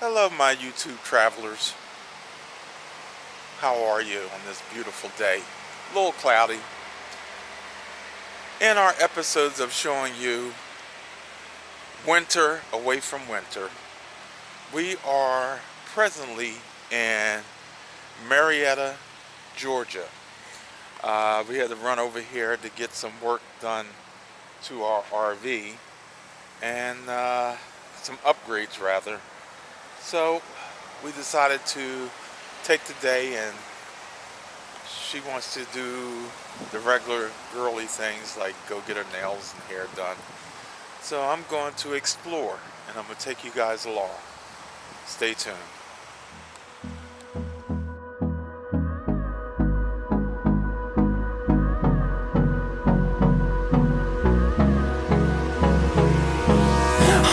Hello my YouTube travelers. How are you on this beautiful day? A little cloudy. In our episodes of showing you winter away from winter, we are presently in Marietta, Georgia. We had to run over here to get some work done to our RV and some upgrades rather. So we decided to take the day, and she wants to do the regular girly things like go get her nails and hair done. So I'm going to explore, and I'm going to take you guys along. Stay tuned.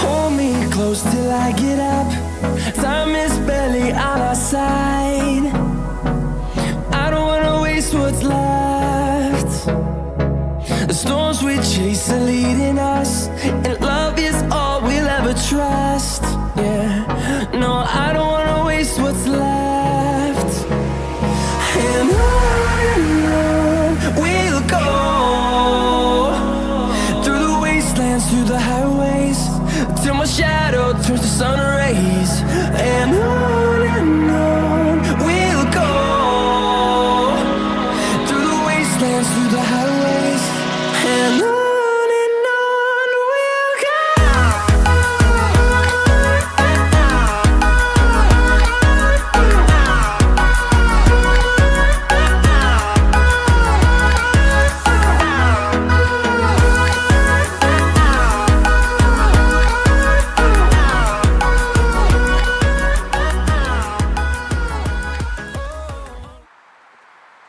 Hold me close till I get up. Time is barely on our side. I don't wanna waste what's left. The storms we chase are leading us, and love is all we'll ever trust. Yeah, no, I don't wanna waste what's left. And on we'll go, through the wastelands, through the highways, till my shadow turns to sun rays. And on we'll go, through the wastelands, through the highways, and on we'll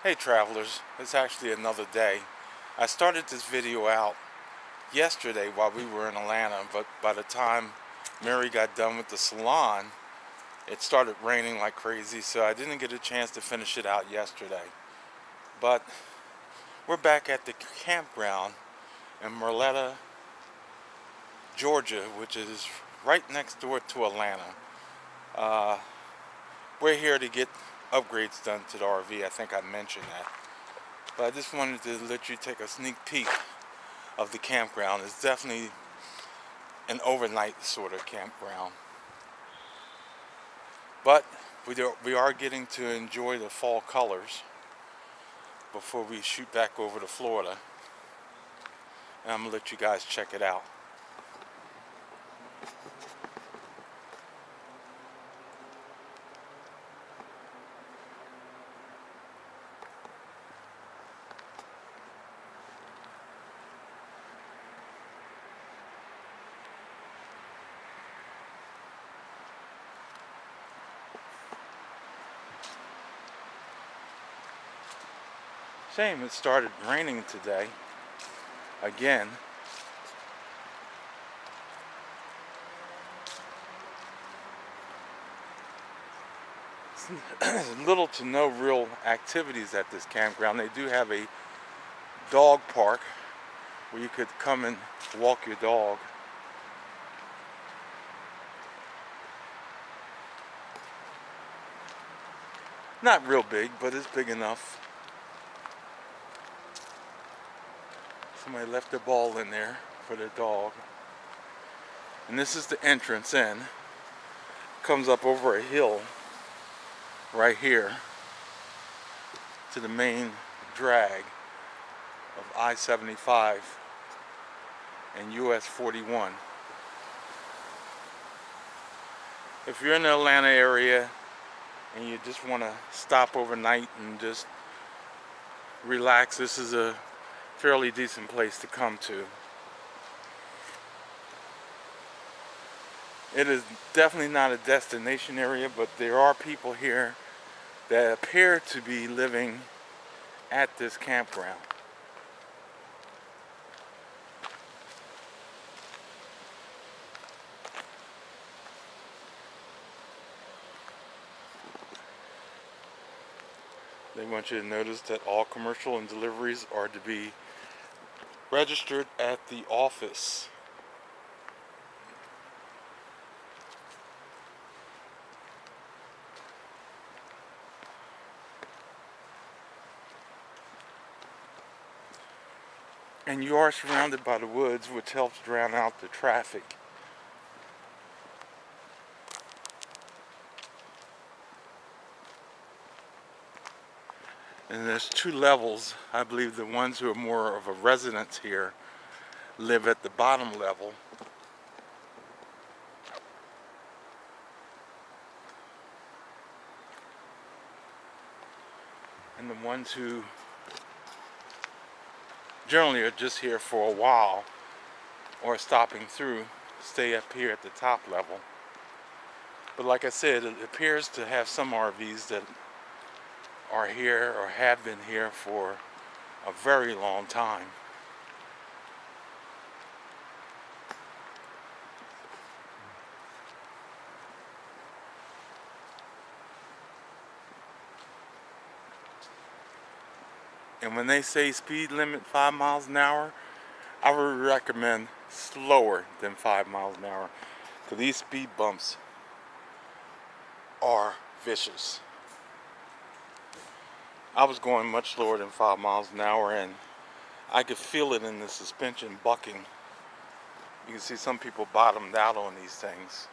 Hey travelers, it's actually another day. I started this video out yesterday while we were in Atlanta, but by the time Mary got done with the salon, it started raining like crazy, so I didn't get a chance to finish it out yesterday. But we're back at the campground in Marietta, Georgia, which is right next door to Atlanta. We're here to get upgrades done to the RV. I think I mentioned that. But I just wanted to let you take a sneak peek of the campground. It's definitely an overnight sort of campground. But we are getting to enjoy the fall colors before we shoot back over to Florida. And I'm going to let you guys check it out. Shame it started raining today again. Little to no real activities at this campground. They do have a dog park where you could come and walk your dog. Not real big, but it's big enough. Somebody left their ball in there for their dog. And this is the entrance in. Comes up over a hill right here to the main drag of I-75 and US 41. If you're in the Atlanta area and you just want to stop overnight and just relax, this is a fairly decent place to come to. It is definitely not a destination area, but there are people here that appear to be living at this campground. They want you to notice that all commercial and deliveries are to be registered at the office. And you are surrounded by the woods, which helps drown out the traffic. And there's two levels. I believe the ones who are more of a residence here live at the bottom level. And the ones who generally are just here for a while or stopping through stay up here at the top level. But like I said, it appears to have some RVs that are here or have been here for a very long time. And when they say speed limit 5 miles an hour, I would recommend slower than 5 miles an hour, because these speed bumps are vicious. I was going much slower than 5 miles an hour, and I could feel it in the suspension bucking. You can see some people bottomed out on these things.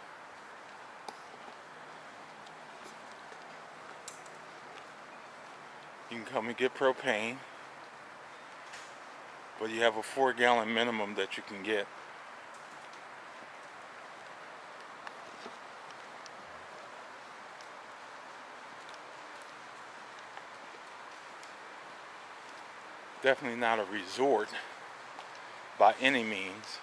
You can come and get propane, but you have a 4-gallon minimum that you can get. Definitely not a resort by any means.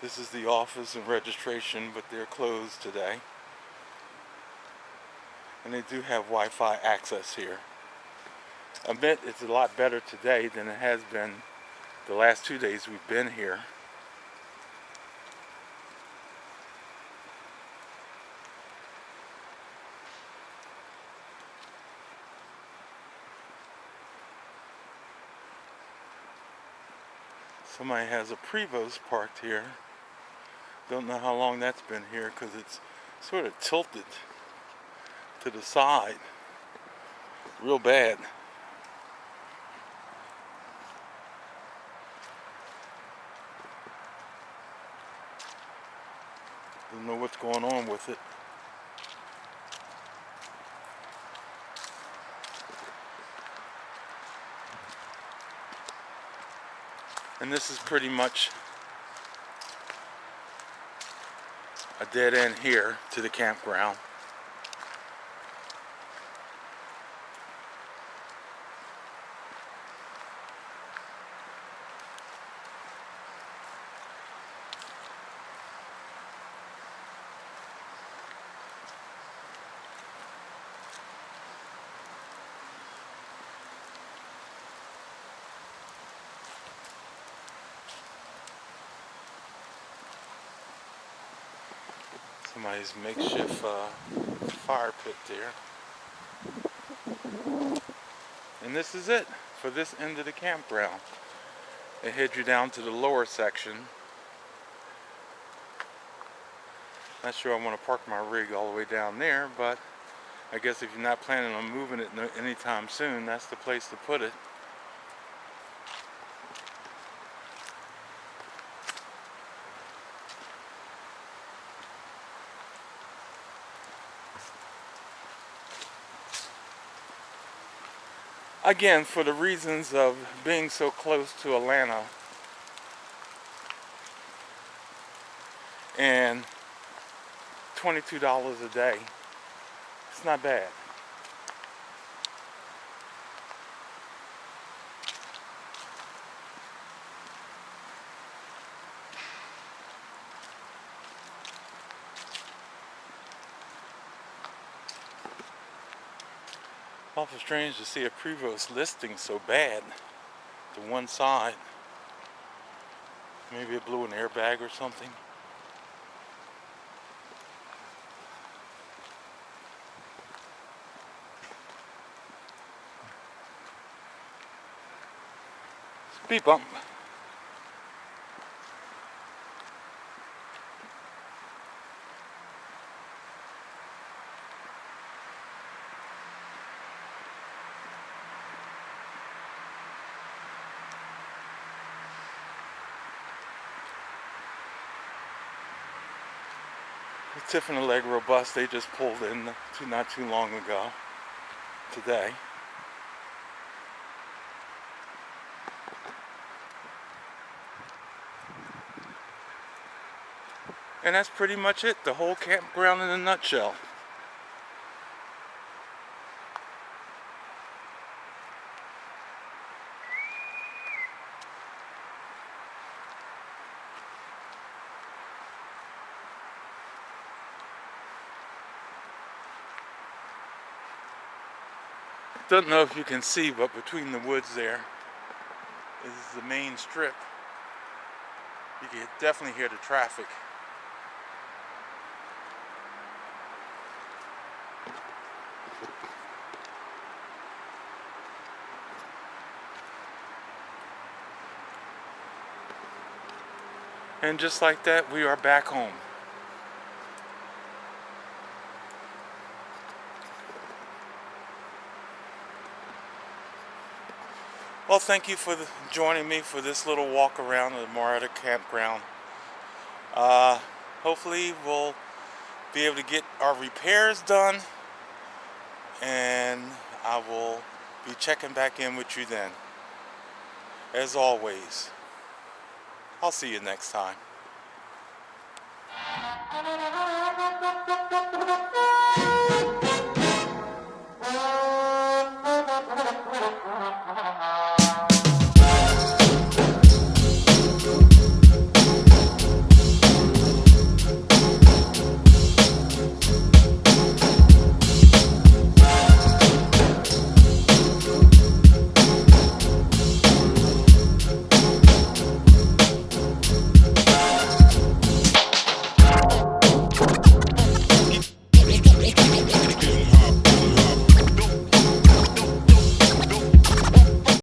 This is the office and registration, but they're closed today. And they do have Wi-Fi access here. I bet it's a lot better today than it has been the last 2 days we've been here. Somebody has a Prevost parked here. Don't know how long that's been here because it's sort of tilted to the side real bad. Don't know what's going on with it. And this is pretty much a dead end here to the campground. Somebody's makeshift fire pit there. And this is it for this end of the campground. They head you down to the lower section. Not sure I want to park my rig all the way down there, but I guess if you're not planning on moving it anytime soon, that's the place to put it. Again, for the reasons of being so close to Atlanta and $22 a day, it's not bad. Awful strange to see a Prevost listing so bad to one side. Maybe it blew an airbag or something. Speed bump. The Tiffin Allegro bus, they just pulled in not too long ago today. And that's pretty much it, the whole campground in a nutshell. Don't know if you can see, but between the woods there is the main strip. You can definitely hear the traffic. And just like that, we are back home. Well, thank you for joining me for this little walk around the Marietta Campground. Hopefully we'll be able to get our repairs done, and I will be checking back in with you then. As always, I'll see you next time.